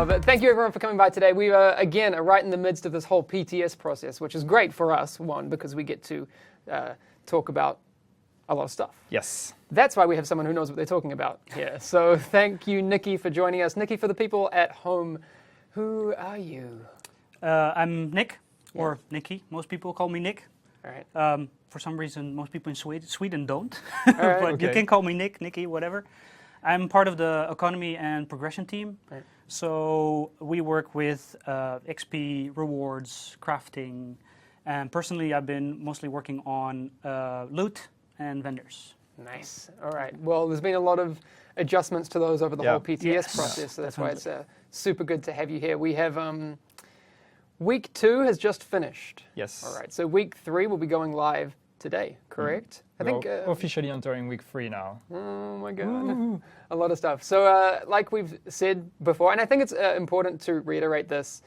But thank you everyone for coming by today. We again are right in the midst of this whole PTS process, which is great for us, one, because we get to talk about a lot of stuff. Yes. That's why we have someone who knows what they're talking about here. So thank you, Nikki, for joining us. Nikki, for the people at home, who are you? I'm Nick, or Nikki. Most people call me Nick. All right. For some reason, most people in Sweden don't. Right, but you can call me Nick, Nikki, whatever. I'm part of the economy and progression team. Right. So we work with XP, rewards, crafting, and personally I've been mostly working on loot and vendors. Nice. All right. Well, there's been a lot of adjustments to those over the whole PTS process, so that's why it's super good to have you here. We have week 2 has just finished. Yes. All right. So week 3 will be going live today, correct? I think officially entering week 3 now. Oh my God, a lot of stuff. So like we've said before, and I think it's important to reiterate this,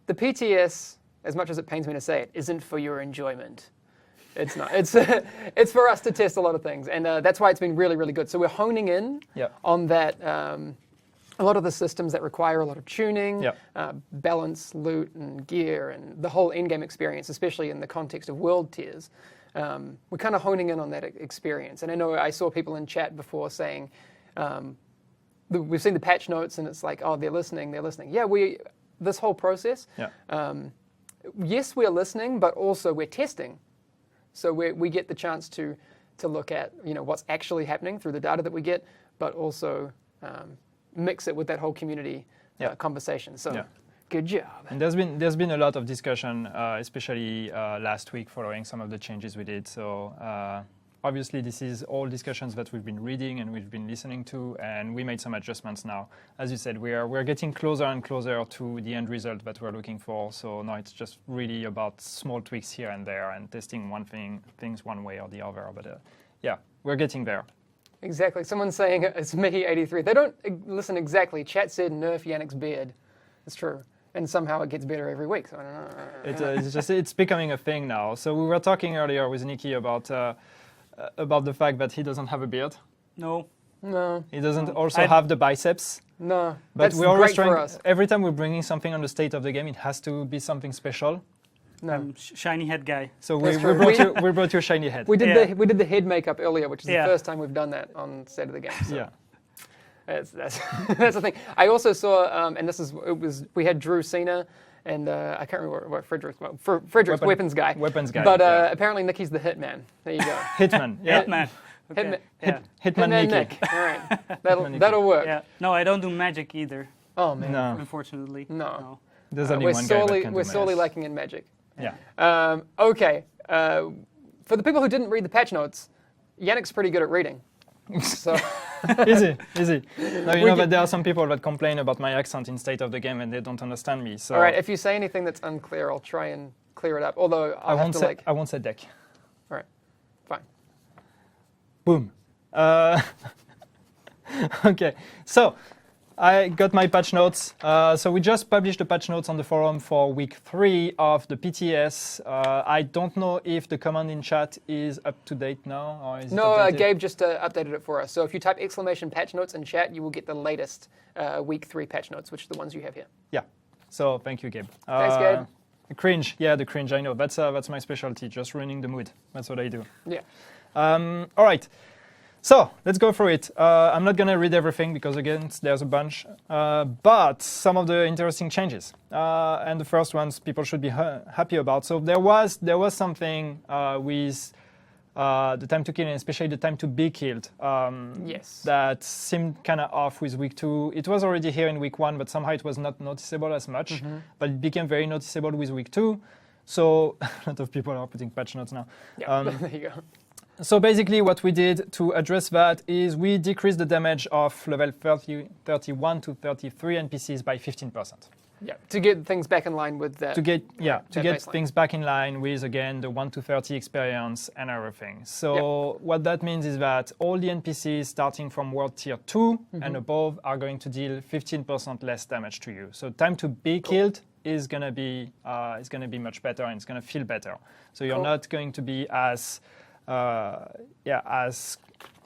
the PTS, as much as it pains me to say it, isn't for your enjoyment. It's not. It's for us to test a lot of things, and that's why it's been really, really good. So we're honing in on that, a lot of the systems that require a lot of tuning, balance, loot, and gear, and the whole in-game experience, especially in the context of world tiers. We're kind of honing in on that experience. And I know I saw people in chat before saying, we've seen the patch notes and it's like, oh, they're listening. Yeah, this whole process, yes, we're listening, but also we're testing. So we get the chance to look at, what's actually happening through the data that we get, but also mix it with that whole community conversation. So. Good job. And there's been a lot of discussion, especially last week following some of the changes we did. So obviously this is all discussions that we've been reading and we've been listening to, and we made some adjustments now. As you said, we're getting closer and closer to the end result that we're looking for. So now it's just really about small tweaks here and there and testing things one way or the other. But we're getting there. Exactly. Someone's saying it's Mickey83. They don't listen exactly. Chat said nerf Yannick's beard. It's true. And somehow it gets better every week. So I don't know. It's becoming a thing now. So we were talking earlier with Nikki about the fact that he doesn't have a beard. No. He doesn't also have the biceps. No. But that's we're always great for us. Every time we're bringing something on the state of the game, it has to be something special. No. Shiny head guy. So we brought you a shiny head. We did the head makeup earlier, which is the first time we've done that on State of the Game. So. Yeah. That's the thing. I also saw, and we had Drew Cena, and I can't remember what Frederick's weapons guy. Weapons guy. But apparently Nicky's the hitman. There you go. Hitman. Yeah. Hitman. Okay. Hitman Nick. All right. That'll work. Yeah. No, I don't do magic either. Oh man. No. Unfortunately. No. There's only one guy that can do We're sorely lacking in magic. Yeah. Okay. For the people who didn't read the patch notes, Yannick's pretty good at reading. So. Easy. Now you know that there are some people that complain about my accent in State of the Game and they don't understand me. So all right, if you say anything that's unclear, I'll try and clear it up. Although I won't say deck. All right, fine. Boom. Okay, so I got my patch notes. So we just published the patch notes on the forum for week 3 of the PTS. I don't know if the command in chat is up to date now, or is it updated? Gabe just updated it for us. So if you type !patch notes in chat, you will get the latest week 3 patch notes, which are the ones you have here. Yeah. So thank you, Gabe. Thanks, Gabe. Cringe. Yeah, the cringe. I know. That's my specialty. Just ruining the mood. That's what I do. Yeah. All right. So let's go through it. I'm not going to read everything because, again, there's a bunch. But some of the interesting changes. And the first ones people should be happy about. So there was something with the time to kill, and especially the time to be killed, that seemed kind of off with week 2. It was already here in week 1, but somehow it was not noticeable as much. But it became very noticeable with week 2. So a lot of people are putting patch notes now. Yeah, there you go. So basically what we did to address that is we decreased the damage of level 31 to 33 NPCs by 15%. Yeah, to get things back in line with that. To get things back in line with, again, the 1 to 30 experience and everything. So what that means is that all the NPCs starting from World Tier 2 and above are going to deal 15% less damage to you. So time to be killed is going to be much better, and it's going to feel better. So you're not going to be as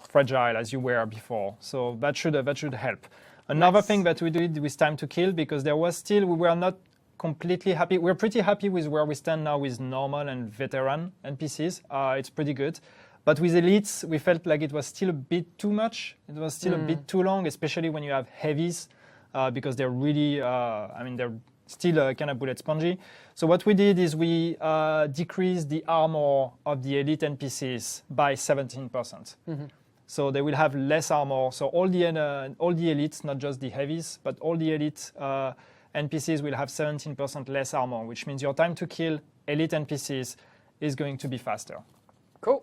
fragile as you were before. So that should help. Another Nice. thing that we did with time to kill, because there was still, we were not completely happy. We're pretty happy with where we stand now with normal and veteran NPCs. It's pretty good. But with elites, we felt like it was still a bit too much. It was still a bit too long, especially when you have heavies, because they're really, they're still kind of bullet spongy. So what we did is we decreased the armor of the elite NPCs by 17%. So they will have less armor. So all the elites, not just the heavies, but all the elite NPCs will have 17% less armor, which means your time to kill elite NPCs is going to be faster. Cool.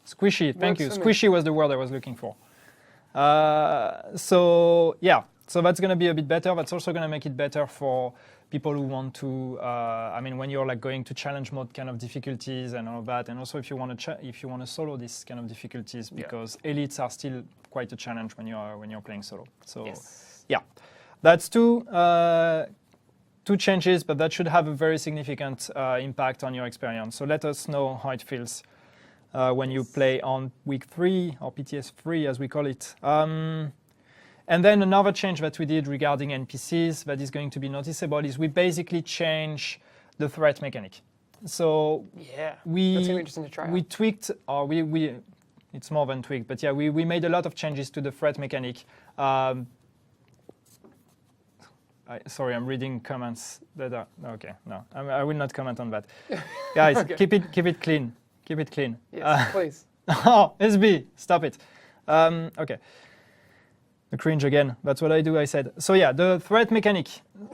Squishy, thank you. Works for me. Squishy was the word I was looking for. So that's going to be a bit better. That's also going to make it better for people who want to, when you're like going to challenge mode kind of difficulties and all of that, and also if you want to solo these kind of difficulties, because elites are still quite a challenge when you're playing solo. So that's two changes, but that should have a very significant impact on your experience. So let us know how it feels when you play on week 3 or PTS 3 as we call it. And then another change that we did regarding NPCs that is going to be noticeable is we basically change the threat mechanic. So that's gonna be interesting to try we out. tweaked, or we it's more than tweaked, but yeah, we made a lot of changes to the threat mechanic. Sorry, I'm reading comments that are okay. No, I will not comment on that. Guys, Okay. keep it clean. Keep it clean. Yes, please. Oh, SB, stop it. Okay. The cringe again. That's what I do, I said. So yeah, the threat mechanic.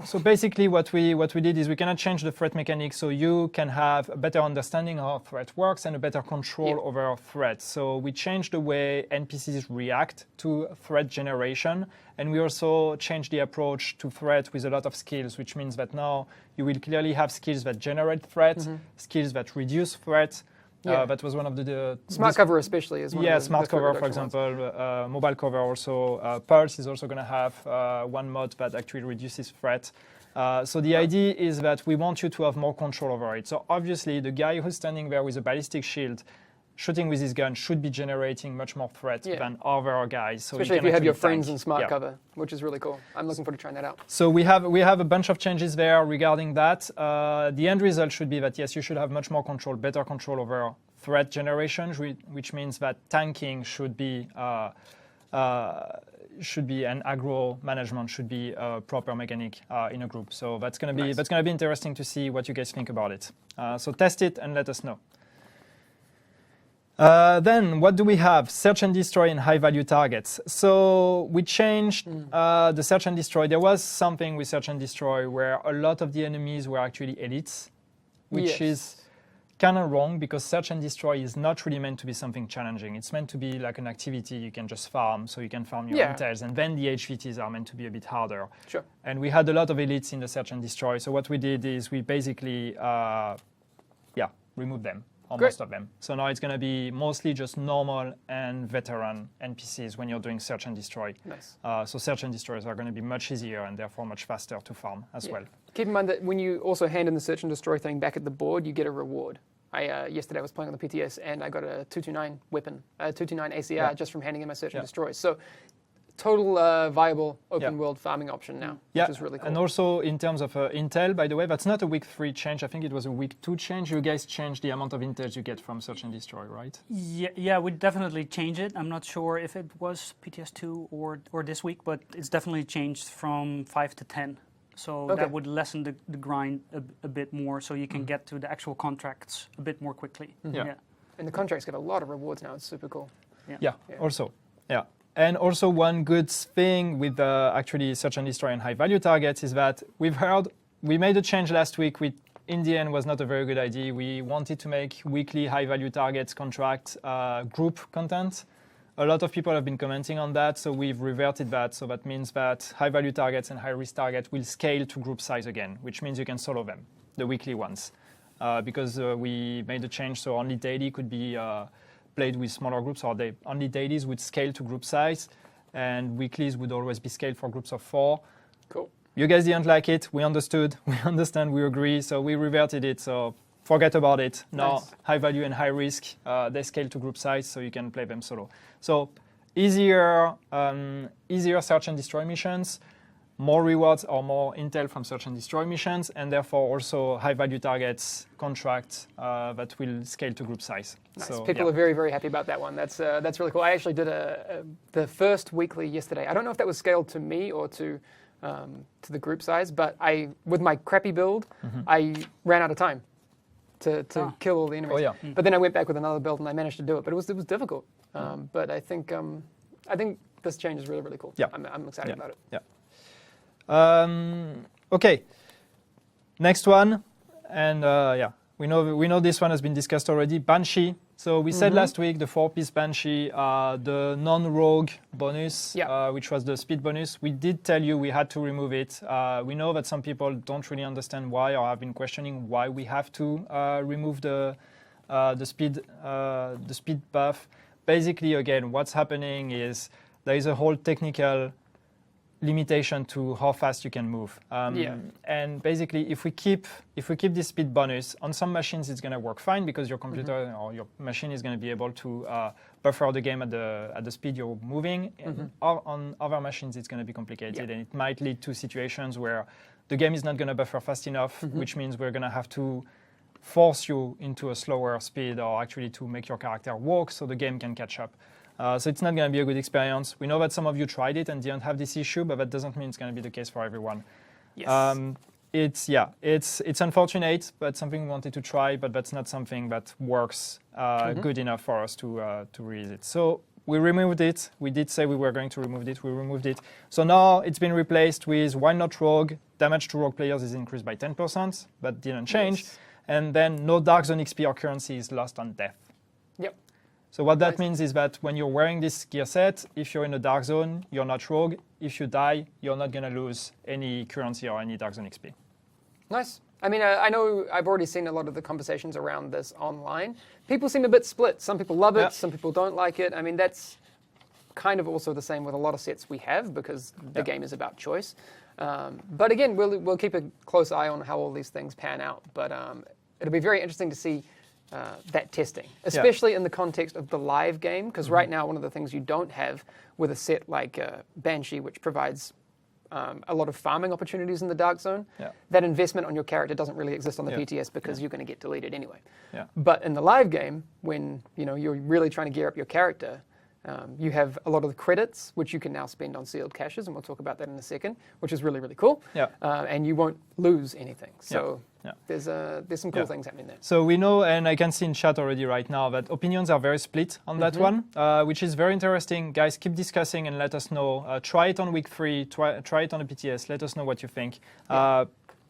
So basically what we did is we cannot change the threat mechanic so you can have a better understanding of how threat works and a better control over threats. So we changed the way NPCs react to threat generation, and we also changed the approach to threat with a lot of skills, which means that now you will clearly have skills that generate threats, skills that reduce threats. That was one of the Smart cover especially is one of the smart the threat cover, for reduction ones. example, mobile cover also. Pulse is also going to have one mod that actually reduces threat. So the idea is that we want you to have more control over it. So obviously the guy who's standing there with a ballistic shield shooting with his gun should be generating much more threat than other guys. So especially if you have your friends in smart cover, which is really cool. I'm looking forward to trying that out. So we have a bunch of changes there regarding that. The end result should be that yes, you should have much more control, better control over threat generation, which means that tanking should be and aggro management should be a proper mechanic in a group. So that's gonna be interesting to see what you guys think about it. So test it and let us know. Then what do we have? Search and destroy and high value targets. So we changed the search and destroy. There was something with search and destroy where a lot of the enemies were actually elites, which is kind of wrong because search and destroy is not really meant to be something challenging. It's meant to be like an activity you can just farm, so you can farm your intels, and then the HVTs are meant to be a bit harder. Sure. And we had a lot of elites in the search and destroy. So what we did is we basically, removed them. Or most of them. So now it's going to be mostly just normal and veteran NPCs when you're doing search and destroy. Nice. So search and destroys are going to be much easier and therefore much faster to farm as well. Keep in mind that when you also hand in the search and destroy thing back at the board, you get a reward. Yesterday I was playing on the PTS and I got a 229 weapon, 229 ACR just from handing in my search and destroy. So total viable open world farming option now, which is really cool. And also in terms of intel, by the way, that's not a week 3 change. I think it was a week 2 change. You guys changed the amount of intel you get from search and destroy, right? Yeah, we definitely changed it. I'm not sure if it was PTS2 or this week, but it's definitely changed from 5 to 10. So that would lessen the grind a bit more, so you can get to the actual contracts a bit more quickly. And the contracts get a lot of rewards now. It's super cool. And also one good thing with actually search and destroy and high value targets is that we made a change last week, which in the end was not a very good idea. We wanted to make weekly high value targets contract group content. A lot of people have been commenting on that, so we've reverted that. So that means that high value targets and high risk targets will scale to group size again, which means you can solo them, the weekly ones. Because we made a change, so only daily could be played with smaller groups, or only dailies would scale to group size, and weeklies would always be scaled for groups of 4. Cool. You guys didn't like it. We understood. We understand. We agree. So we reverted it. So forget about it. Now, high value and high risk, they scale to group size, so you can play them solo. So easier search and destroy missions, more rewards or more intel from search and destroy missions, and therefore also high-value targets, contracts that will scale to group size. Nice. So, People are very, very happy about that one. That's really cool. I actually did the first weekly yesterday. I don't know if that was scaled to me or to the group size, but with my crappy build, I ran out of time to kill all the enemies. Oh, yeah. But then I went back with another build and I managed to do it. But it was difficult. But I think this change is really, really cool. Yeah. I'm excited about it. Yeah. Okay, next one, and we know this one has been discussed already. Banshee. So we said last week the 4-piece Banshee, the non-rogue bonus, which was the speed bonus. We did tell you we had to remove it. We know that some people don't really understand why or have been questioning why we have to remove the speed buff. Basically, again, what's happening is there is a whole technical limitation to how fast you can move. And basically, if we keep this speed bonus on some machines, it's going to work fine because your computer or your machine is going to be able to buffer the game at the speed you're moving. And on other machines, it's going to be complicated, and it might lead to situations where the game is not going to buffer fast enough, which means we're going to have to force you into a slower speed or actually to make your character walk so the game can catch up. So it's not going to be a good experience. We know that some of you tried it and didn't have this issue, but that doesn't mean it's going to be the case for everyone. Yes. It's unfortunate, but something we wanted to try, but that's not something that works good enough for us to release it. So we removed it. We did say we were going to remove it. We removed it. So now it's been replaced with Why Not Rogue. Damage to rogue players is increased by 10%. That didn't change. Yes. And then no Dark Zone XP or currency is lost on death. Yep. So what that means is that when you're wearing this gear set, if you're in a Dark Zone, you're not rogue. If you die, you're not going to lose any currency or any Dark Zone XP. Nice. I mean, I know I've already seen a lot of the conversations around this online. People seem a bit split. Some people love it, some people don't like it. I mean, that's kind of also the same with a lot of sets we have because the game is about choice. But again, we'll keep a close eye on how all these things pan out. But it'll be very interesting to see that testing, especially in the context of the live game, because right now one of the things you don't have with a set like Banshee, which provides a lot of farming opportunities in the Dark Zone, that investment on your character doesn't really exist on the PTS because you're going to get deleted anyway. But in the live game, when you're really trying to gear up your character, you have a lot of the credits, which you can now spend on sealed caches, and we'll talk about that in a second, which is really, really cool. And you won't lose anything. So there's some cool things happening there. So we know, and I can see in chat already right now, that opinions are very split on that one, which is very interesting. Guys, keep discussing and let us know. Try it on week 3, try it on the PTS, let us know what you think.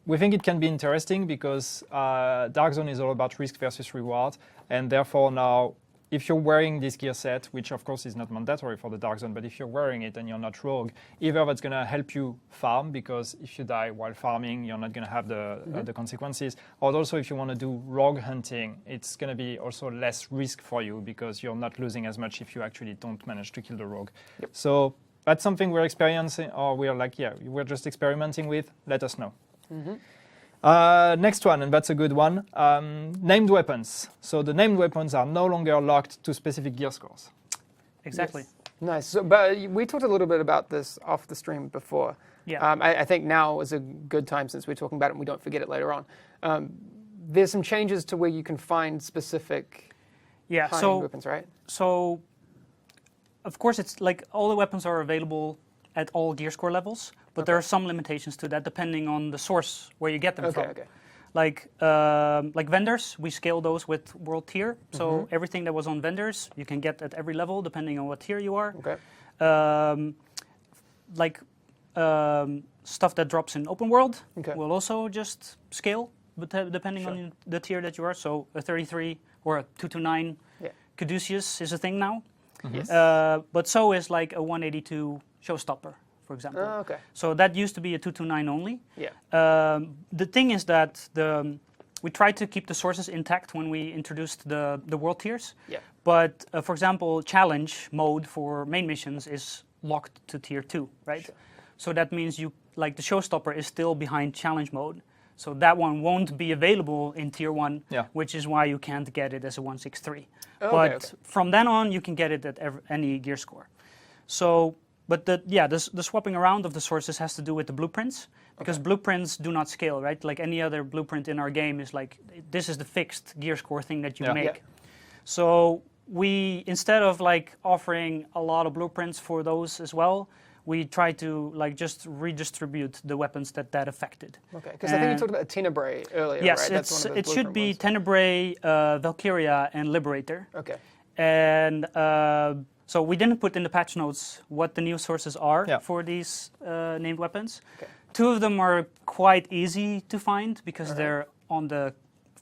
We think it can be interesting because Dark Zone is all about risk versus reward, and therefore now, if you're wearing this gear set, which of course is not mandatory for the Dark Zone, but if you're wearing it and you're not rogue, either that's going to help you farm, because if you die while farming, you're not going to have the consequences, or also if you want to do rogue hunting, it's going to be also less risk for you because you're not losing as much if you actually don't manage to kill the rogue. So that's something we're experiencing, or we're just experimenting with. Let us know. Next one, and that's a good one, named weapons. So the named weapons are no longer locked to specific gear scores. Exactly. Yes. Nice. So, but we talked a little bit about this off the stream before. I think now is a good time, since we're talking about it and we don't forget it later on. There's some changes to where you can find specific weapons, right? So, of course, it's like all the weapons are available at all gear score levels. But there are some limitations to that depending on the source where you get them from. Like vendors, we scale those with world tier. So everything that was on vendors, you can get at every level depending on what tier you are. Stuff that drops in open world will also just scale depending on the tier that you are. So a 33 or a 229 Caduceus is a thing now. But so is like a 182 Showstopper, for example. So that used to be a 229 only. The thing is that we tried to keep the sources intact when we introduced the world tiers. But for example, challenge mode for main missions is locked to tier 2, right? So that means the Showstopper is still behind challenge mode. So that one won't be available in tier 1, which is why you can't get it as a 163. But from then on, you can get it at any gear score. So, but the swapping around of the sources has to do with the blueprints, because blueprints do not scale, right? Like any other blueprint in our game is like, this is the fixed gear score thing that you make. Yeah. So we, instead of like offering a lot of blueprints for those as well, we try to like just redistribute the weapons that affected. Okay, because I think you talked about Tenebrae earlier, yes, right? Yes, it should be Tenebrae, Valkyria, and Liberator. Okay. And so we didn't put in the patch notes what the new sources are for these named weapons. Okay. 2 of them are quite easy to find because they're on the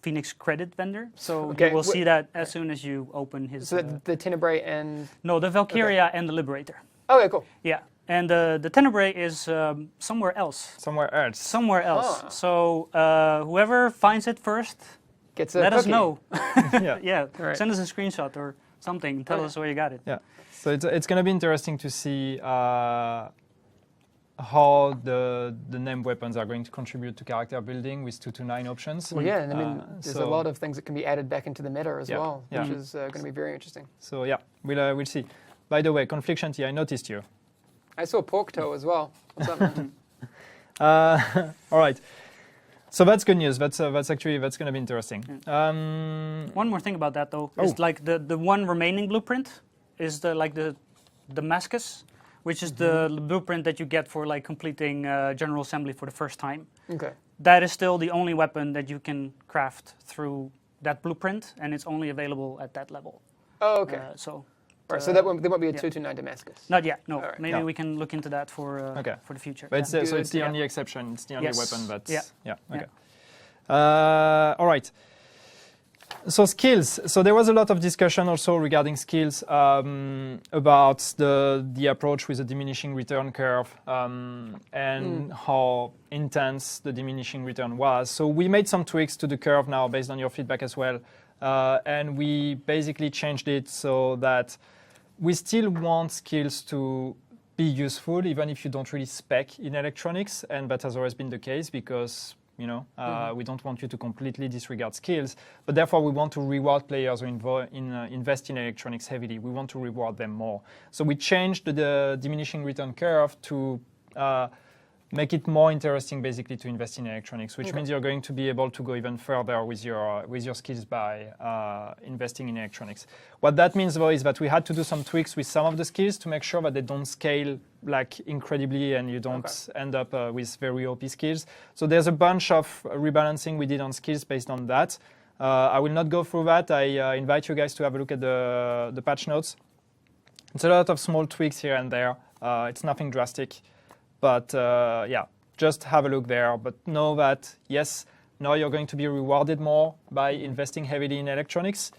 Phoenix credit vendor. So you will see that as soon as you open his... So the Tenebrae and... No, the Valkyria and the Liberator. Okay, cool. Yeah. And the Tenebrae is somewhere else. Somewhere else. Somewhere else. Oh. So whoever finds it first, let us know. Yeah. Right. Send us a screenshot or something. Tell us where you got it. Yeah. So it's going to be interesting to see how the named weapons are going to contribute to character building with 2 to 9 options. Well, yeah, and I mean, there's a lot of things that can be added back into the meta as well, which is going to be very interesting. So yeah, we'll see. By the way, Confliction T, I noticed you. I saw Pork Toe as well. What's up, man? All right. So that's good news. That's going to be interesting. One more thing about that though is like the one remaining blueprint is the Damascus, which is the blueprint that you get for like completing General Assembly for the first time. Okay. That is still the only weapon that you can craft through that blueprint, and it's only available at that level. Oh, okay. Right, so there won't be a 2 to 9 Damascus. Not yet. No. Right. Maybe we can look into that for the future. But so it's the only exception. It's the only weapon that's Okay. All right. So skills. So there was a lot of discussion also regarding skills about the approach with the diminishing return curve and how intense the diminishing return was. So we made some tweaks to the curve now based on your feedback as well. And we basically changed it so that we still want skills to be useful even if you don't really spec in electronics, and that has always been the case because we don't want you to completely disregard skills, but therefore we want to reward players who invest in electronics heavily. We want to reward them more. So we changed the diminishing return curve to make it more interesting basically to invest in electronics, which means you're going to be able to go even further with your skills by investing in electronics. What that means though is that we had to do some tweaks with some of the skills to make sure that they don't scale like incredibly and you don't end up with very OP skills. So there's a bunch of rebalancing we did on skills based on that. I will not go through that. I invite you guys to have a look at the patch notes. It's a lot of small tweaks here and there. It's nothing drastic. But just have a look there. But know that, yes, now you're going to be rewarded more by investing heavily in electronics,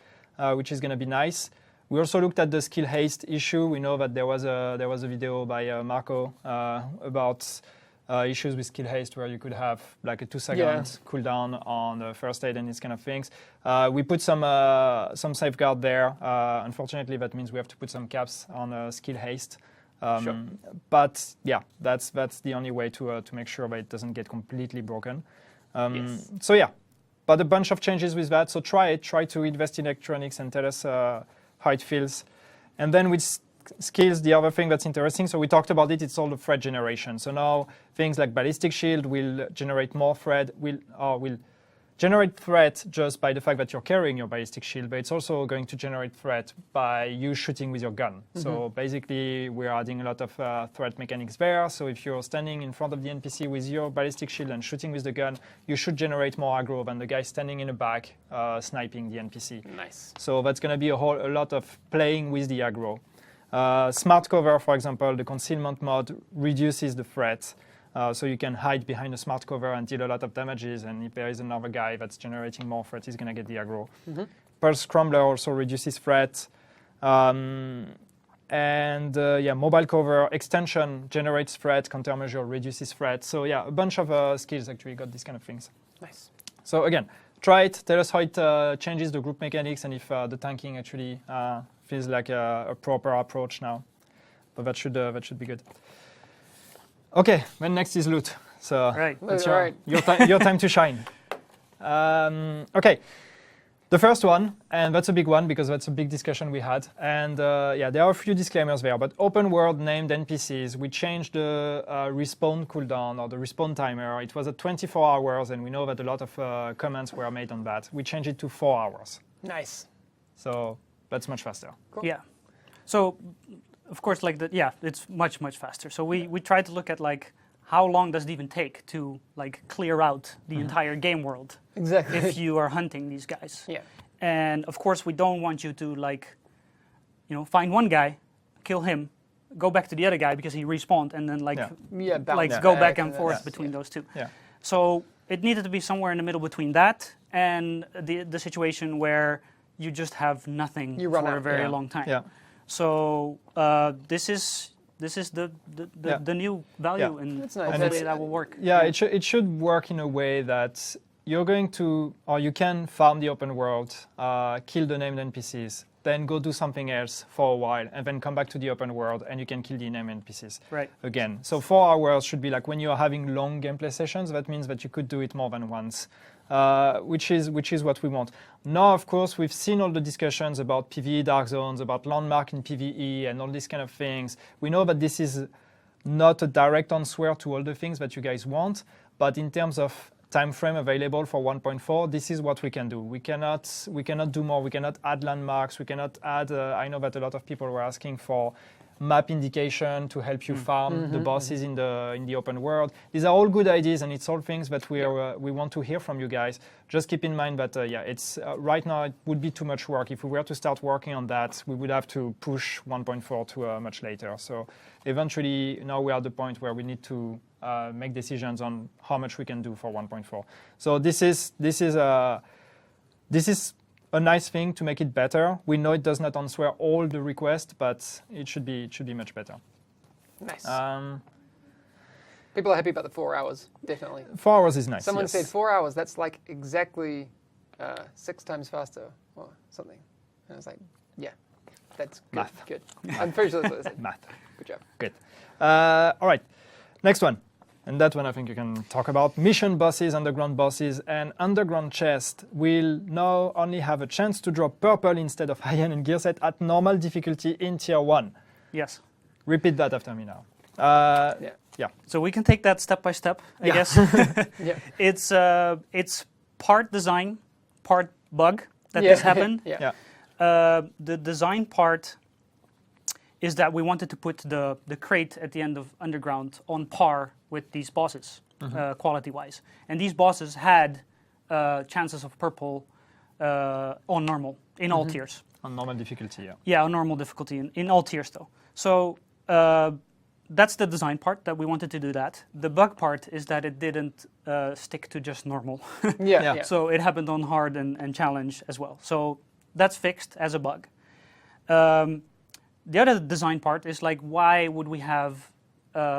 which is going to be nice. We also looked at the skill haste issue. We know that there was a video by Marco about issues with skill haste where you could have like a 2-second cooldown on the first aid and these kind of things. We put some safeguard there. Unfortunately, that means we have to put some caps on skill haste. But yeah, that's the only way to make sure that it doesn't get completely broken. So yeah, but a bunch of changes with that. So try to invest in electronics and tell us how it feels. And then with skills, the other thing that's interesting, so we talked about it, it's all the thread generation. So now things like ballistic shield will generate more thread, will generate threat just by the fact that you're carrying your ballistic shield, but it's also going to generate threat by you shooting with your gun. So basically, we're adding a lot of threat mechanics there. So if you're standing in front of the NPC with your ballistic shield and shooting with the gun, you should generate more aggro than the guy standing in the back sniping the NPC. Nice. So that's going to be a lot of playing with the aggro. Smart cover, for example, the concealment mod reduces the threat. So you can hide behind a smart cover and deal a lot of damages, and if there is another guy that's generating more threat, he's going to get the aggro. Pulse Scrambler also reduces threat. Mobile cover extension generates threat, countermeasure reduces threat. So yeah, a bunch of skills actually got these kind of things. Nice. So again, try it, tell us how it changes the group mechanics and if the tanking actually feels like a proper approach now. But that should be good. Okay, then next is loot. So right. it's your time to shine. Okay, The first one, and that's a big one because that's a big discussion we had. And yeah, there are a few disclaimers there, but open world named NPCs, we changed the respawn cooldown or the respawn timer. It was at 24 hours, and we know that a lot of comments were made on that. We changed it to 4 hours. Nice. So that's much faster. Cool. Yeah. So, of course, like it's much faster. So we tried to look at like how long does it even take to like clear out the entire game world Exactly. if you are hunting these guys. Yeah. And of course, we don't want you to like, find one guy, kill him, go back to the other guy because he respawned, and then like bounce go back and and forth that's- between those two. Yeah. So it needed to be somewhere in the middle between that and the situation where you just have nothing You run for a out, very yeah. long time. Yeah. So this is the new value, Yeah. and That's nice. hopefully And that will work. Yeah, it should work in a way that you're going to, or you can farm the open world, kill the named NPCs, then go do something else for a while, and then come back to the open world, and you can kill the named NPCs Right. again. So 4 hours should be like when you're having long gameplay sessions. That means that you could do it more than once, which is what we want. Now, of course, we've seen all the discussions about PvE dark zones, about landmark in PvE, and all these kind of things. We know that this is not a direct answer to all the things that you guys want, but in terms of time frame available for 1.4, this is what we can do. We cannot do more. We cannot add landmarks. We cannot add. I know that a lot of people were asking for map indication to help you farm the bosses in the open world. These are all good ideas, and it's all things that we want to hear from you guys. Just keep in mind that it's right now it would be too much work. If we were to start working on that, we would have to push 1.4 to much later. So eventually, now we are at the point where we need to make decisions on how much we can do for 1.4. So this is a nice thing to make it better. We know it does not answer all the requests, but it should be much better. Nice. Um, People are happy about the 4 hours, definitely. 4 hours is nice. Someone yes. said 4 hours, that's like exactly 6 times faster or something. And I was like, yeah, that's good. Math. Good. I'm pretty sure that's what they said. Math. Good job. Good. All right. Next one. And that one I think you can talk about. Mission bosses, underground bosses, and underground chest will now only have a chance to drop purple instead of high-end and gear set at normal difficulty in tier 1. Yes. Repeat that after me now. Yeah. So we can take that step by step, I guess. Yeah. It's part design, part bug that Yeah. this happened. Yeah. The design part is that we wanted to put the crate at the end of Underground on par with these bosses, quality-wise. And these bosses had chances of purple on normal, in all tiers. On normal difficulty, yeah. Yeah, on normal difficulty, in all tiers though. So that's the design part, that we wanted to do that. The bug part is that it didn't stick to just normal. Yeah. So it happened on hard and challenge as well. So that's fixed as a bug. The other design part is like, why would we have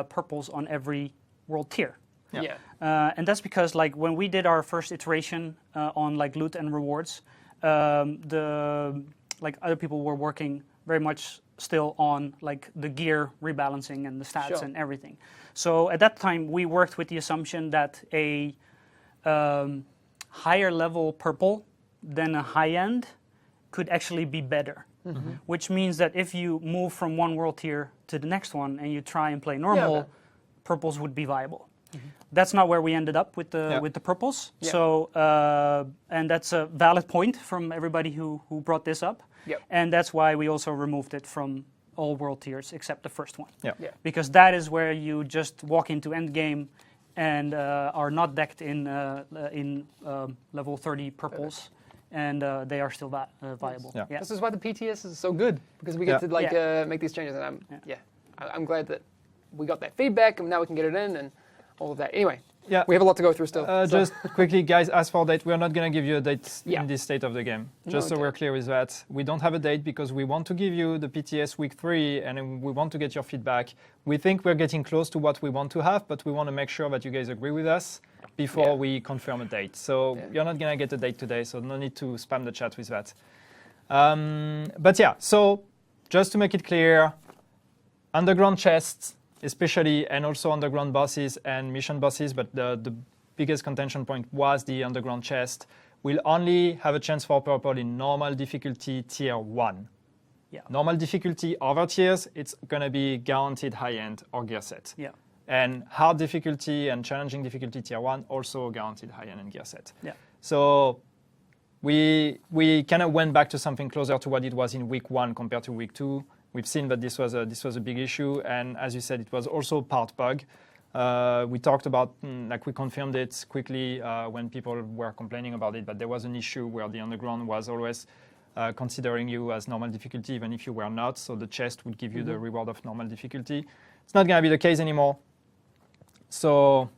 purples on every world tier? Yeah. And that's because like when we did our first iteration on like loot and rewards, other people were working very much still on like the gear rebalancing and the stats Sure. and everything. So at that time we worked with the assumption that a higher level purple than a high end could actually be better. Which means that if you move from one world tier to the next one and you try and play normal, Yeah. purples would be viable. That's not where we ended up with the purples. Yeah. So and that's a valid point from everybody who brought this up. Yep. And that's why we also removed it from all world tiers except the first one. Yeah. Yeah. Because that is where you just walk into endgame and are not decked in level 30 purples. And they are still viable. Yeah. This is why the PTS is so good, because we get to make these changes, and I'm glad that we got that feedback, and now we can get it in and all of that. Anyway, Yeah. we have a lot to go through still. Just quickly, guys, as for date, we're not going to give you a date Yeah. in this state of the game. No, Just so okay. we're clear with that. We don't have a date because we want to give you the PTS week 3 and we want to get your feedback. We think we're getting close to what we want to have, but we want to make sure that you guys agree with us before we confirm a date. So you're not going to get a date today, so no need to spam the chat with that. But yeah, so just to make it clear, underground chests, especially, and also underground bosses and mission bosses, but the biggest contention point was the underground chest, will only have a chance for purple in normal difficulty tier 1. Yeah. Normal difficulty over tiers, it's going to be guaranteed high-end or gear set. Yeah. And hard difficulty and challenging difficulty tier 1 also guaranteed high-end and gear set. Yeah. So we kind of went back to something closer to what it was in week 1 compared to week 2. We've seen that this was a big issue, and as you said, it was also part bug. We talked about, we confirmed it quickly when people were complaining about it, but there was an issue where the underground was always considering you as normal difficulty, even if you were not, so the chest would give you the reward of normal difficulty. It's not going to be the case anymore. So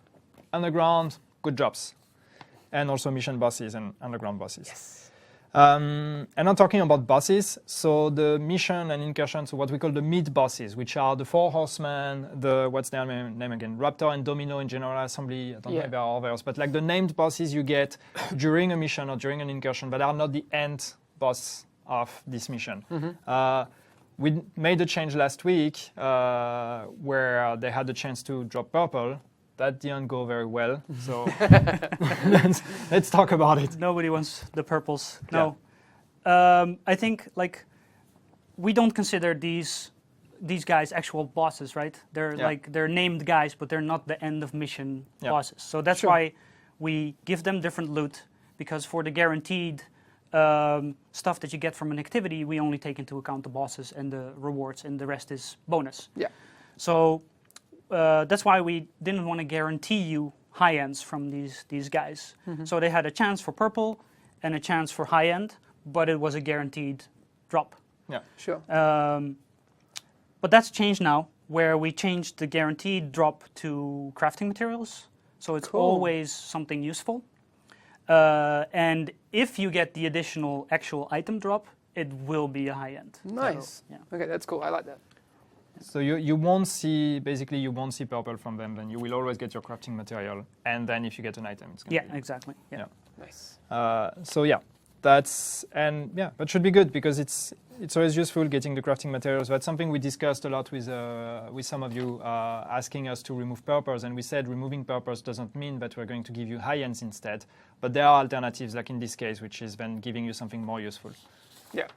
underground, good jobs. And also mission bosses and underground bosses. Yes. And I'm talking about bosses. So the mission and incursion, so what we call the mid bosses, which are the 4 horsemen, what's their name again? Raptor and Domino in General Assembly. I don't know if there are others, but like the named bosses you get during a mission or during an incursion, but are not the end boss of this mission. We made a change last week where they had the chance to drop purple. That didn't go very well, so let's talk about it. Nobody wants the purples. No, I think we don't consider these guys actual bosses, right? They're named guys, but they're not the end of mission bosses. So that's why we give them different loot, because for the guaranteed stuff that you get from an activity, we only take into account the bosses and the rewards, and the rest is bonus. Yeah. So. That's why we didn't want to guarantee you high ends from these guys. So they had a chance for purple and a chance for high end, but it was a guaranteed drop. Yeah, sure. But that's changed now, where we changed the guaranteed drop to crafting materials. So it's always something useful. And if you get the additional actual item drop, it will be a high end. Nice. So, Okay, that's cool. I like that. So you won't see purple from them, then you will always get your crafting material, and then if you get an item, it's going to be... exactly. Yeah. Nice. That should be good, because it's always useful getting the crafting materials. That's something we discussed a lot with some of you asking us to remove purples, and we said removing purples doesn't mean that we're going to give you high ends instead, but there are alternatives, like in this case, which is then giving you something more useful. Yeah.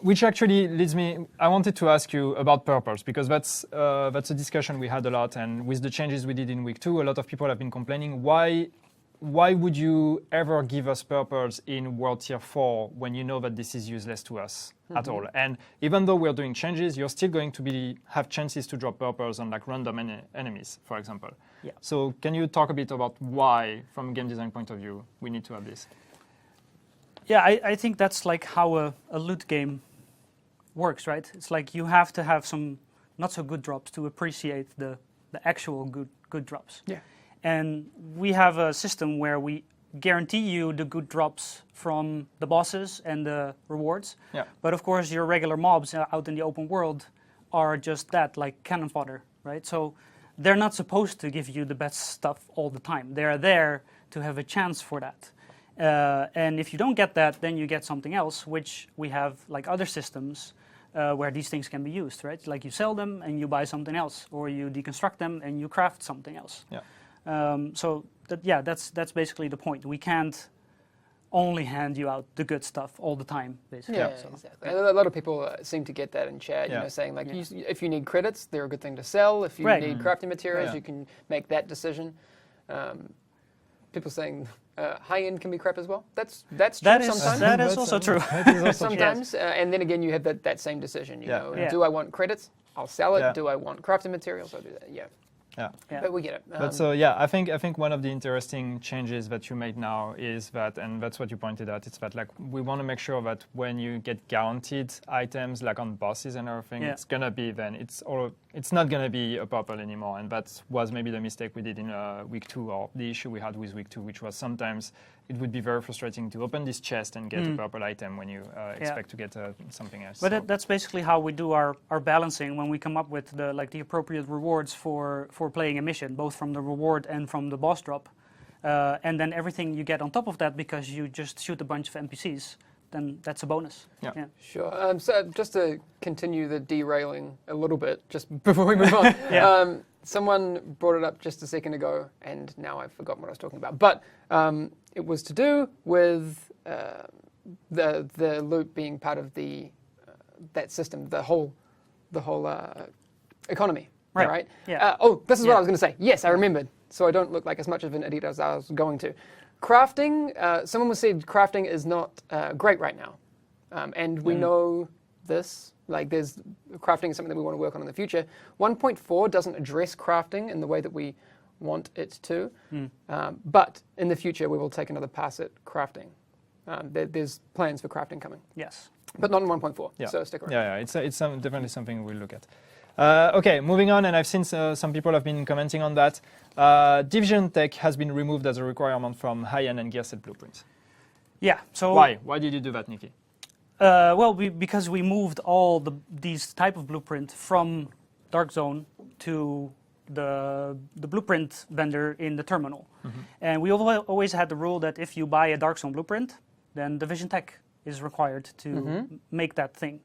Which actually leads me, I wanted to ask you about purples, because that's a discussion we had a lot, and with the changes we did in week 2, a lot of people have been complaining, why would you ever give us purples in World Tier 4 when you know that this is useless to us at all? And even though we're doing changes, you're still going to have chances to drop purples on random enemies, for example. Yeah. So can you talk a bit about why, from a game design point of view, we need to have this? Yeah, I think that's how a loot game works, right? It's you have to have some not so good drops to appreciate the actual good drops. Yeah. And we have a system where we guarantee you the good drops from the bosses and the rewards. Yeah. But of course, your regular mobs out in the open world are just that, like cannon fodder, right? So they're not supposed to give you the best stuff all the time. They're there to have a chance for that. And if you don't get that, then you get something else, which we have other systems where these things can be used, right? Like you sell them and you buy something else, or you deconstruct them and you craft something else. Yeah. So that's basically the point. We can't only hand you out the good stuff all the time, basically. Yeah, exactly. And a lot of people seem to get that in chat, saying if you need credits, they're a good thing to sell. If you need crafting materials, you can make that decision. People saying high end can be crap as well. That's true sometimes. That is also true. Sometimes, and then again, you have that same decision. You know, do I want credits? I'll sell it. Do I want crafting materials? I'll do that. Yeah. But we get it. But so I think one of the interesting changes that you made now is that, and that's what you pointed out, it's that we want to make sure that when you get guaranteed items on bosses and everything, it's gonna be it's not gonna be a purple anymore, and that was maybe the mistake we did in week 2, or the issue we had with week 2, which was sometimes it would be very frustrating to open this chest and get a purple item when you expect to get something else. But that's basically how we do our balancing when we come up with the appropriate rewards for playing a mission, both from the reward and from the boss drop. And then everything you get on top of that, because you just shoot a bunch of NPCs, then that's a bonus. Yeah. Sure. So just to continue the derailing a little bit, just before we move on. someone brought it up just a second ago, and now I've forgotten what I was talking about. But it was to do with the loop being part of the that system, the whole economy. Right? Yeah. This is what I was going to say. Yes, I remembered. So I don't look like as much of an idiot as I was going to. Crafting, someone said crafting is not great right now. And we know this. Like, crafting is something that we want to work on in the future. 1.4 doesn't address crafting in the way that we want it to. But in the future, we will take another pass at crafting. There's plans for crafting coming. Yes. But not in 1.4, Yeah. so stick around. Yeah, it's definitely something we'll look at. Okay, moving on, and I've seen some people have been commenting on that. Division Tech has been removed as a requirement from high-end and gear set blueprints. Yeah. So Why? Why did you do that, Nikki? Well, because we moved all these type of blueprint from Dark Zone to the blueprint vendor in the terminal. And we always had the rule that if you buy a Dark Zone blueprint, then Division Tech is required to make that thing.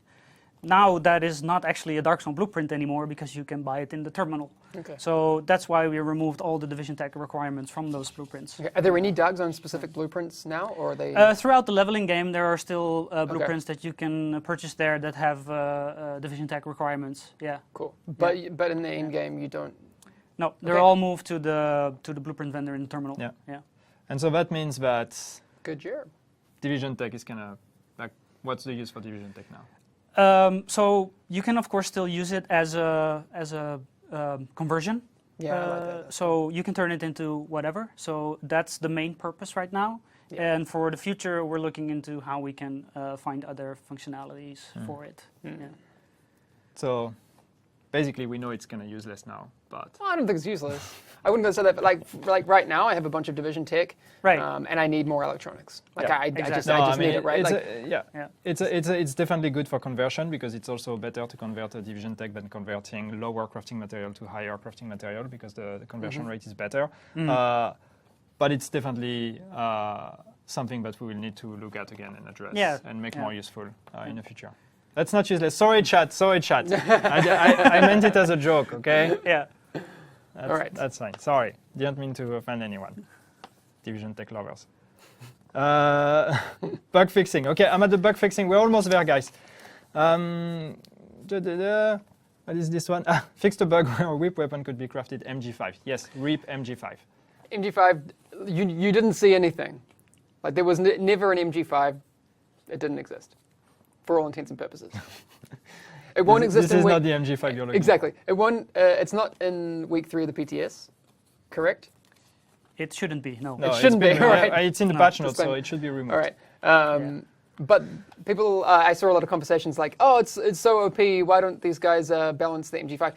Now that is not actually a Dark Zone blueprint anymore because you can buy it in the terminal. Okay. So that's why we removed all the Division Tech requirements from those blueprints. Okay. Are there any Dark Zone specific blueprints now, or are they? Throughout the leveling game, there are still blueprints that you can purchase there that have Division Tech requirements. Yeah. Cool. But in the end game, you don't. No, they're all moved to the blueprint vendor in the terminal. Yeah. Yeah. And so that means that Good job. Division Tech is kind of like, what's the use for Division Tech now? So you can of course still use it as a conversion. Yeah, I like that. So you can turn it into whatever. So that's the main purpose right now. Yeah. And for the future, we're looking into how we can find other functionalities for it. Yeah. So basically, we know it's kind of useless now, but Well, I don't think it's useless. I wouldn't have said that, but like right now, I have a bunch of Division Tech, Right. And I need more electronics. Like Yeah, I exactly. just need it, right? It's definitely good for conversion because it's also better to convert a Division Tech than converting lower crafting material to higher crafting material because the conversion rate is better. But it's definitely something that we will need to look at again and address and make more useful in the future. That's not useless. Sorry, chat. I meant it as a joke, okay? Yeah. All right. That's fine. Sorry. Didn't mean to offend anyone. Division Tech lovers. Bug fixing. Okay, I'm at the bug fixing. We're almost there, guys. What is this one? Fixed a bug where a whip weapon could be crafted MG5. Yes, RIP MG5. MG5, you didn't see anything. Like there was never an MG5. It didn't exist, for all intents and purposes. It won't exist. This is not the MG5 you're looking Exactly. It won't. It's not in week 3 of the PTS, correct? It shouldn't be. No. It shouldn't be. All right. It's in the patch notes, so it should be removed. All right. But people, I saw a lot of conversations like, "Oh, it's so OP. Why don't these guys balance the MG5?"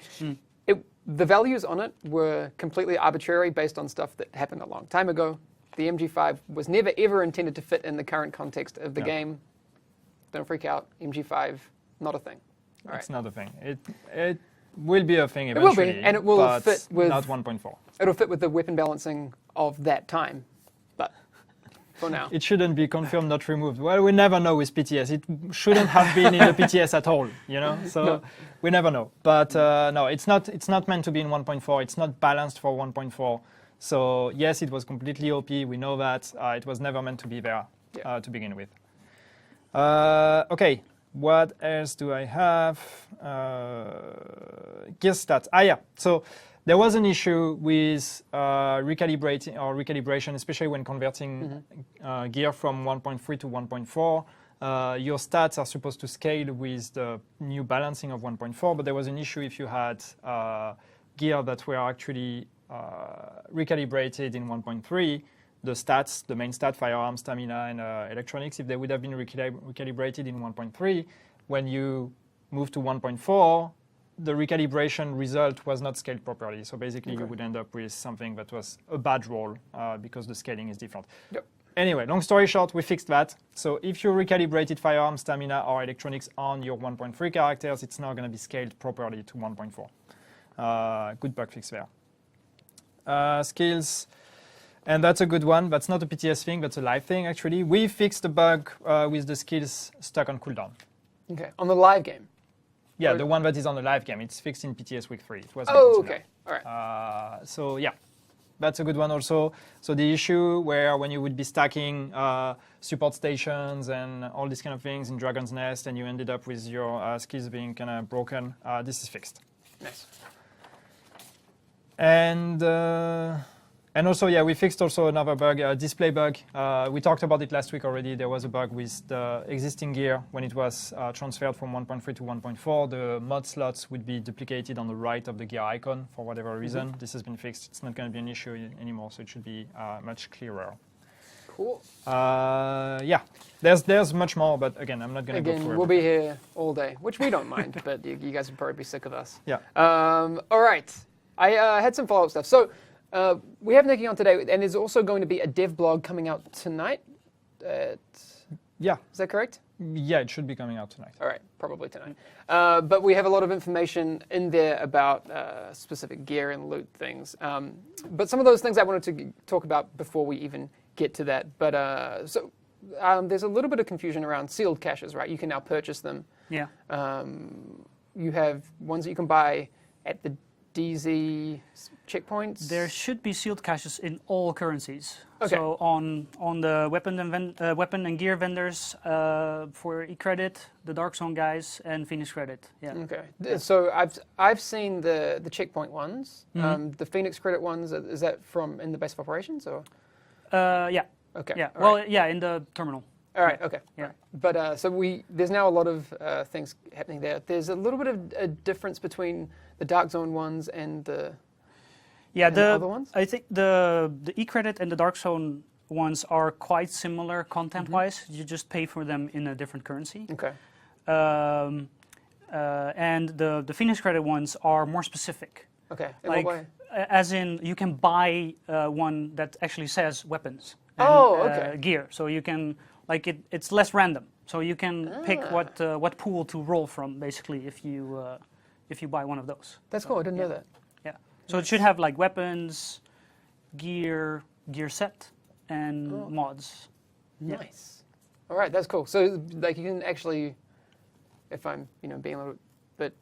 The values on it were completely arbitrary based on stuff that happened a long time ago. The MG5 was never ever intended to fit in the current context of the game. Don't freak out. MG5, not a thing. All It's right. not a thing. It will be a thing eventually. It will be, and it will but fit with not 1.4. It'll fit with the weapon balancing of that time, but for now. It shouldn't be confirmed, not removed. Well, we never know with PTS. It shouldn't have been in the PTS at all, you know. So we never know. But no, it's not meant to be in 1.4. It's not balanced for 1.4. So yes, it was completely OP. We know that it was never meant to be there to begin with. Okay. What else do I have? Gear stats. So there was an issue with recalibration, especially when converting gear from 1.3 to 1.4. Your stats are supposed to scale with the new balancing of 1.4, but there was an issue if you had gear that were actually recalibrated in 1.3. The stats, the main stat, firearms, stamina, and electronics, if they would have been recalibrated in 1.3, when you move to 1.4, the recalibration result was not scaled properly. So basically, you would end up with something that was a bad roll because the scaling is different. Yep. Anyway, long story short, we fixed that. So if you recalibrated firearms, stamina, or electronics on your 1.3 characters, it's now going to be scaled properly to 1.4. Good bug fix there. Skills. And that's a good one. That's not a PTS thing, that's a live thing, actually. We fixed the bug with the skills stuck on cooldown. Okay, on the live game. Yeah, Or- the one that is on the live game. It's fixed in PTS week 3. It was Oh, fixed in okay. All right. So yeah, that's a good one also. So the issue where when you would be stacking support stations and all these kind of things in Dragon's Nest and you ended up with your skills being kind of broken, this is fixed. Nice. And also, yeah, we fixed also another bug, a display bug. We talked about it last week already. There was a bug with the existing gear when it was transferred from 1.3 to 1.4. The mod slots would be duplicated on the right of the gear icon for whatever reason. This has been fixed. It's not going to be an issue anymore, so it should be much clearer. Cool. Yeah, there's much more, but again, I'm not going to go through it. We'll be here all day, which we don't mind, but you guys would probably be sick of us. Yeah. All right. I had some follow-up stuff. So we have Nikki on today, and there's also going to be a dev blog coming out tonight. Yeah. Is that correct? Yeah, it should be coming out tonight. All right, probably tonight. But we have a lot of information in there about specific gear and loot things. But some of those things I wanted to talk about before we even get to that. But there's a little bit of confusion around sealed caches, right? You can now purchase them. Yeah. You have ones that you can buy at the DZ checkpoints. There should be sealed caches in all currencies. Okay. So on the weapon and gear vendors for e-credit, the Dark Zone guys, and Phoenix credit. Yeah. Okay. So I've seen the checkpoint ones. The Phoenix credit ones. Is that from in the base of operations or? Yeah. Okay. Yeah. All Well, right. yeah, in the terminal. All right. Okay. Yeah. All right. But so there's now a lot of things happening there. There's a little bit of a difference between the Dark Zone ones and the other ones. I think the e-credit and the Dark Zone ones are quite similar content-wise. You just pay for them in a different currency. Okay. And the Phoenix credit ones are more specific. Okay. In Like, what way? as in, you can buy one that actually says weapons and okay. gear. So you can, like, it's less random. So you can pick what pool to roll from, basically, if you buy one of those. That's cool. I didn't know that. Yeah. So it should have like weapons, gear set, and mods. Yeah. Nice. All right. That's cool. So like you can actually, if I'm being a little bit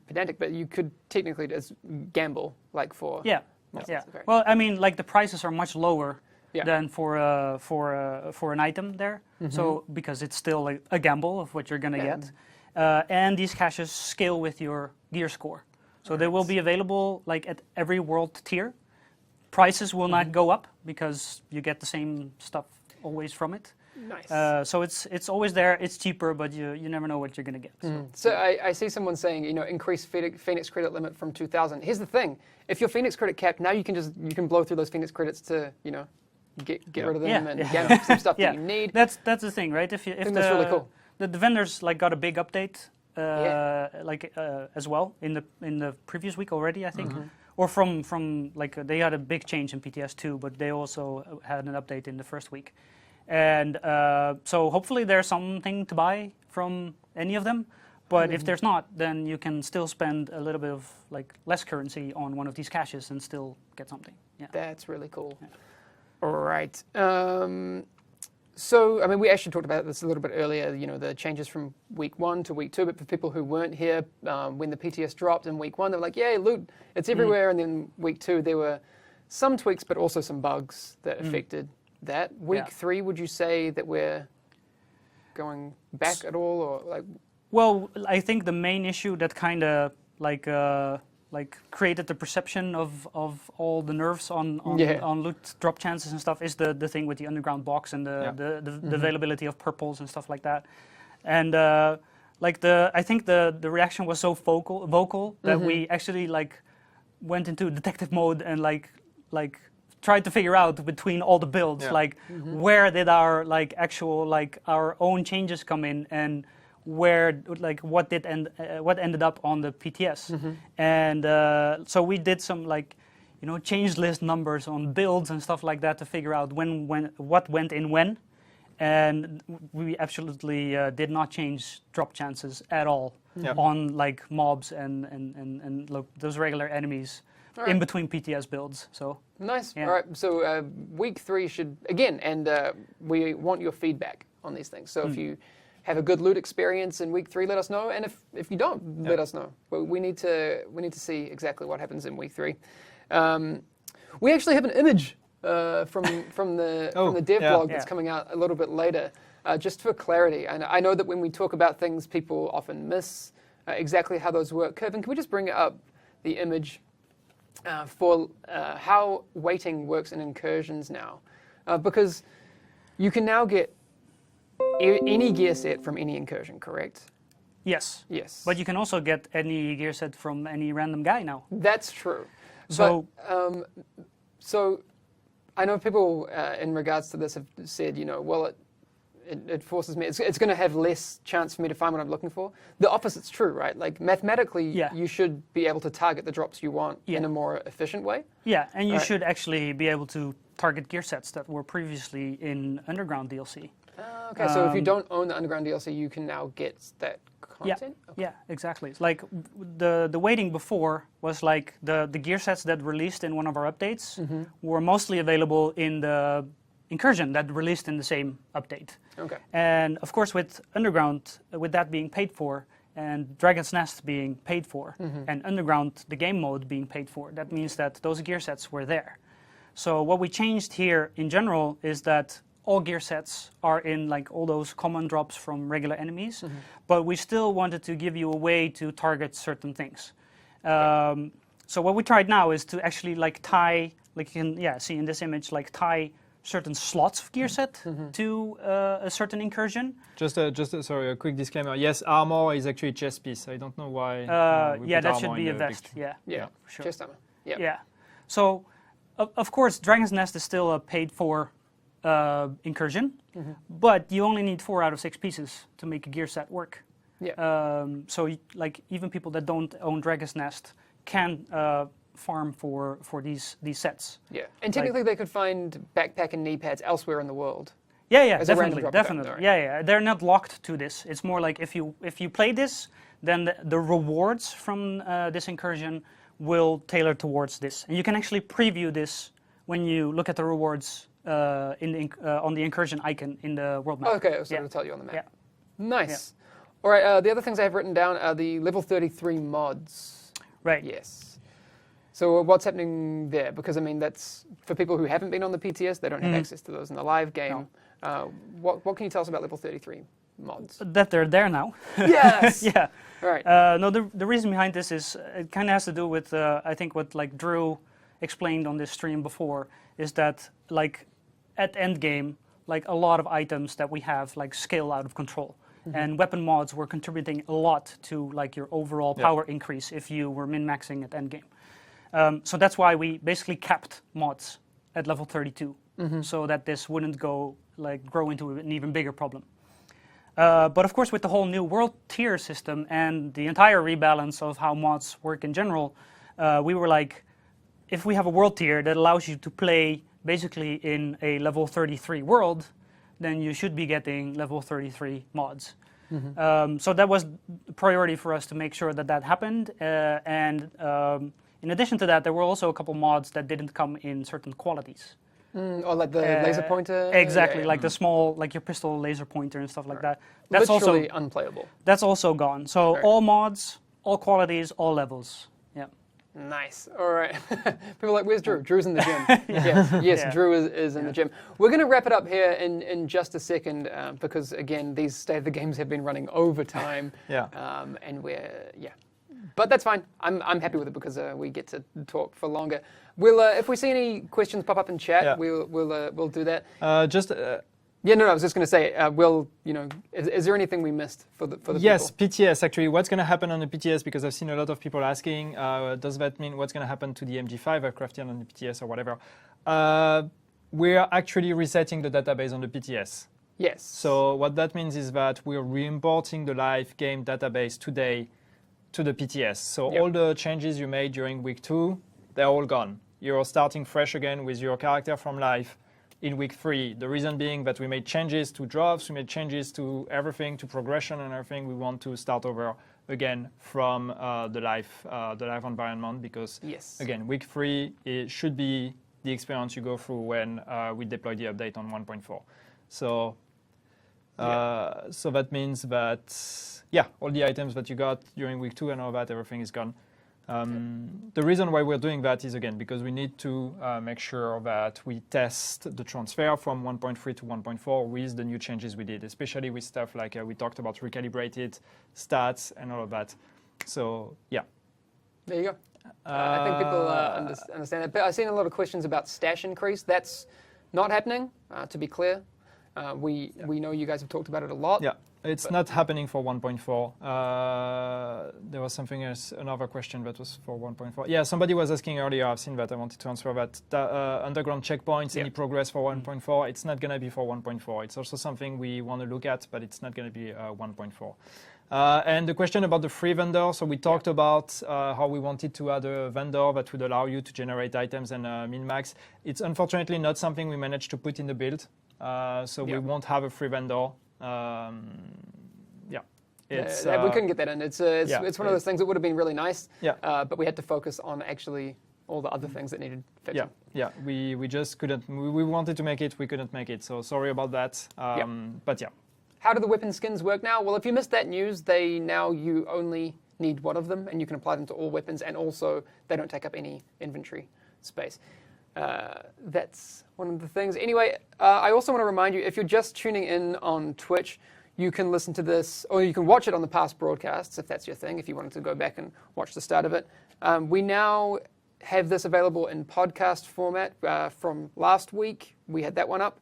pedantic, but you could technically just gamble like for Yeah. mods. Yeah. Okay. Well, I mean, like the prices are much lower Yeah. than for an item there. So because it's still like a gamble of what you're gonna get, and these caches scale with your gear score. So they will be available like at every world tier. Prices will not go up because you get the same stuff always from it. Nice. So it's always there. It's cheaper, but you never know what you're gonna get. So I see someone saying, increase Phoenix credit limit from 2,000. Here's the thing: if your Phoenix credit capped, now you can blow through those Phoenix credits to get rid of them and get some stuff that you need. That's the thing, right? If that's really cool. The vendors like got a big update as well in the previous week already, I think. Or from like they had a big change in PTS2, but they also had an update in the first week. And so hopefully there's something to buy from any of them. But if there's not, then you can still spend a little bit of like less currency on one of these caches and still get something. Yeah. That's really cool. Yeah. All right. So, I mean, we actually talked about this a little bit earlier, the changes from week 1 to week 2, but for people who weren't here, when the PTS dropped in week 1, they were like, yay, loot, it's everywhere. And then week 2, there were some tweaks, but also some bugs that affected that. Week 3, would you say that we're going back at all, or like? Well, I think the main issue that kind of like created the perception of all the nerfs on loot drop chances and stuff is the thing with the underground box and the availability of purples and stuff like that. And I think the reaction was so vocal that we actually like went into detective mode and like tried to figure out between all the builds where did our like actual like our own changes come in and where like what ended up on the PTS. And so we did some like change list numbers on builds and stuff like that to figure out what went in when, and we absolutely did not change drop chances at all on like mobs and those regular enemies in between PTS builds. So nice. All right. So week 3 should again, and we want your feedback on these things. So if you have a good loot experience in week 3, let us know. And if you don't, let us know. But we need to see exactly what happens in week 3. We actually have an image from the dev blog that's coming out a little bit later, just for clarity. And I know that when we talk about things, people often miss exactly how those work. Kevin, can we just bring up the image for how weighting works in incursions now? Because you can now get any gear set from any incursion, correct? Yes. Yes. But you can also get any gear set from any random guy now. That's true. So, so I know people in regards to this have said, well, it forces me. It's going to have less chance for me to find what I'm looking for. The opposite's true, right? Like mathematically, you should be able to target the drops you want in a more efficient way. Yeah, and you should actually be able to target gear sets that were previously in Underground DLC. Okay, so if you don't own the Underground DLC, you can now get that content? Yeah, okay. Yeah, exactly. Like the weighting before was like the gear sets that released in one of our updates were mostly available in the incursion that released in the same update. Okay. And of course with Underground, with that being paid for, and Dragon's Nest being paid for, and Underground, the game mode, being paid for, that means that those gear sets were there. So what we changed here in general is that all gear sets are in like all those common drops from regular enemies, but we still wanted to give you a way to target certain things. So what we tried now is to actually like tie, like you can see in this image, like tie certain slots of gear set to a certain incursion. Just sorry, a quick disclaimer. Yes, armor is actually chest piece. I don't know why. Yeah, that should be a vest. Yeah, for sure. Chest armor. Yeah. Yeah. So, of course, Dragon's Nest is still a paid-for incursion, but you only need 4 out of 6 pieces to make a gear set work. Yeah. So, like even people that don't own Dragon's Nest can farm for these sets. Yeah, and technically they could find backpack and knee pads elsewhere in the world. Yeah, as a random definitely, drop definitely. right? Yeah, they're not locked to this. It's more like if you play this, then the rewards from this incursion will tailor towards this, and you can actually preview this when you look at the rewards on the incursion icon in the world map. Okay, so it'll tell you on the map. Yeah. Nice. All right, the other things I have written down are the level 33 mods. Right. Yes. So what's happening there? Because I mean, that's for people who haven't been on the PTS, they don't have access to those in the live game. No. What can you tell us about level 33 mods? That they're there now. Yes. Yeah. All right. No, the reason behind this is it kind of has to do with I think what like Drew explained on this stream before is that like at end game, like a lot of items that we have like scale out of control. And weapon mods were contributing a lot to like your overall power increase if you were min-maxing at end game. So that's why we basically capped mods at level 32, so that this wouldn't grow into an even bigger problem. But of course, with the whole new world tier system and the entire rebalance of how mods work in general, we were like, if we have a world tier that allows you to play basically in a level 33 world, then you should be getting level 33 mods. So that was the priority for us to make sure that that happened. In addition to that, there were also a couple mods that didn't come in certain qualities. Or like the laser pointer? Exactly, like the small, like your pistol laser pointer and stuff like that. That's literally also unplayable. That's also gone. So all mods, all qualities, all levels. Yeah. Nice. All right. People are like, where's Drew? Drew's in the gym. Yes, Drew is in the gym. We're going to wrap it up here in just a second because, again, these State of the Games have been running overtime. And we're, But that's fine. I'm happy with it because we get to talk for longer. We'll if we see any questions pop up in chat, we'll do that. I was just going to say, is there anything we missed for the Yes, people? PTS, actually. What's going to happen on the PTS? Because I've seen a lot of people asking, does that mean what's going to happen to the MG5 aircraft on the PTS or whatever? We're actually resetting the database on the PTS. Yes. So what that means is that we're re-importing the live game database today to the PTS. So all the changes you made during week 2, they're all gone. You're starting fresh again with your character from live in week 3. The reason being that we made changes to drops, we made changes to everything, to progression and everything. We want to start over again from the live environment because, again, week 3 it should be the experience you go through when we deploy the update on 1.4. So So that means that, yeah, all the items that you got during week 2 and all that, everything is gone. The reason why we're doing that is, again, because we need to make sure that we test the transfer from 1.3 to 1.4 with the new changes we did, especially with stuff like we talked about recalibrated stats and all of that. So, yeah. There you go. I think people understand that. But I've seen a lot of questions about stash increase. That's not happening, to be clear. We know you guys have talked about it a lot. Yeah. It's not happening for 1.4. There was something else, another question that was for 1.4. Yeah, somebody was asking earlier, I've seen that, I wanted to answer that. Underground checkpoints, any progress for 1.4? It's not going to be for 1.4. It's also something we want to look at, but it's not going to be 1.4. And the question about the free vendor, so we talked about how we wanted to add a vendor that would allow you to generate items and min-max. It's unfortunately not something we managed to put in the build, so we won't have a free vendor. We couldn't get that in. It's one of those things that would have been really nice, but we had to focus on actually all the other things that needed fixing. Yeah, we just couldn't. We wanted to make it, we couldn't make it. So sorry about that. But yeah. How do the weapon skins work now? Well, if you missed that news, you only need one of them, and you can apply them to all weapons, and also they don't take up any inventory space. That's one of the things. Anyway, I also want to remind you, if you're just tuning in on Twitch, you can listen to this, or you can watch it on the past broadcasts, if that's your thing, if you wanted to go back and watch the start of it. We now have this available in podcast format from last week. We had that one up.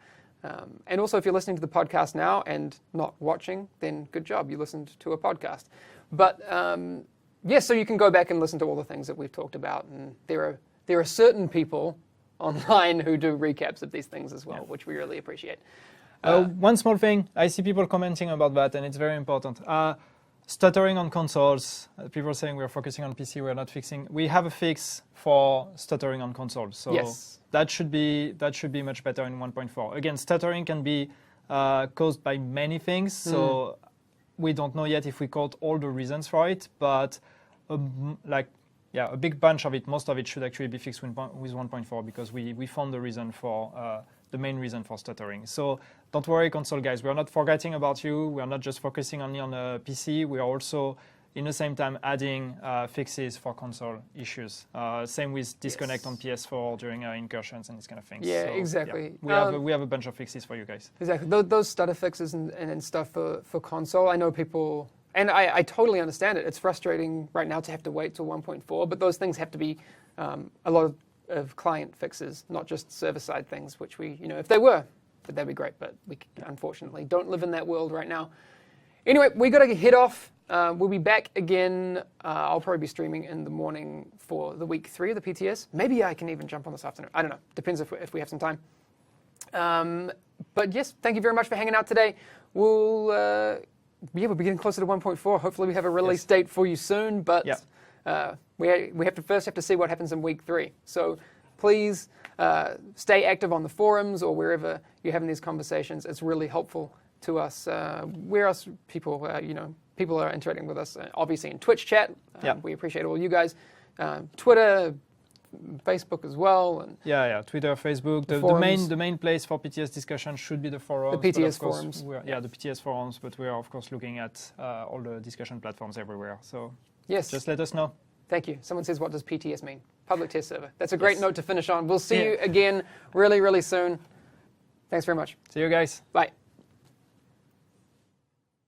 And also, if you're listening to the podcast now and not watching, then good job, you listened to a podcast. But so you can go back and listen to all the things that we've talked about. And there are certain people online who do recaps of these things as well, which we really appreciate. One small thing, I see people commenting about that, and it's very important. Stuttering on consoles, people saying we're focusing on PC, we're not fixing. We have a fix for stuttering on consoles, so that should be much better in 1.4. Again, stuttering can be caused by many things, so we don't know yet if we caught all the reasons for it, but a big bunch of it, most of it should actually be fixed with 1.4 because we found the reason for the main reason for stuttering. So don't worry, console guys. We're not forgetting about you. We're not just focusing only on the PC. We are also, in the same time, adding fixes for console issues. Same with disconnect on PS4 during incursions and this kind of things. Yeah, so, exactly. Yeah, we have a bunch of fixes for you guys. Exactly. Those stutter fixes and stuff for console, I know people... And I totally understand it. It's frustrating right now to have to wait till 1.4, but those things have to be a lot of client fixes, not just server-side things, which we, if they were, that'd be great, but we unfortunately don't live in that world right now. Anyway, we got to head off. We'll be back again. I'll probably be streaming in the morning for the week 3 of the PTS. Maybe I can even jump on this afternoon. I don't know. Depends if we have some time. But yes, thank you very much for hanging out today. We'll be getting closer to 1.4. Hopefully we have a release date for you soon, but we have to see what happens in week 3. So please stay active on the forums or wherever you're having these conversations. It's really helpful to us. Where else people are interacting with us? Obviously in Twitch chat. We appreciate all you guys. Twitter, Facebook as well. And Twitter, Facebook. The main place for PTS discussion should be the forums. The PTS forums. The PTS forums, but we are of course looking at all the discussion platforms everywhere. So just let us know. Thank you. Someone says, what does PTS mean? Public Test Server. That's a great note to finish on. We'll see you again really, really soon. Thanks very much. See you guys. Bye.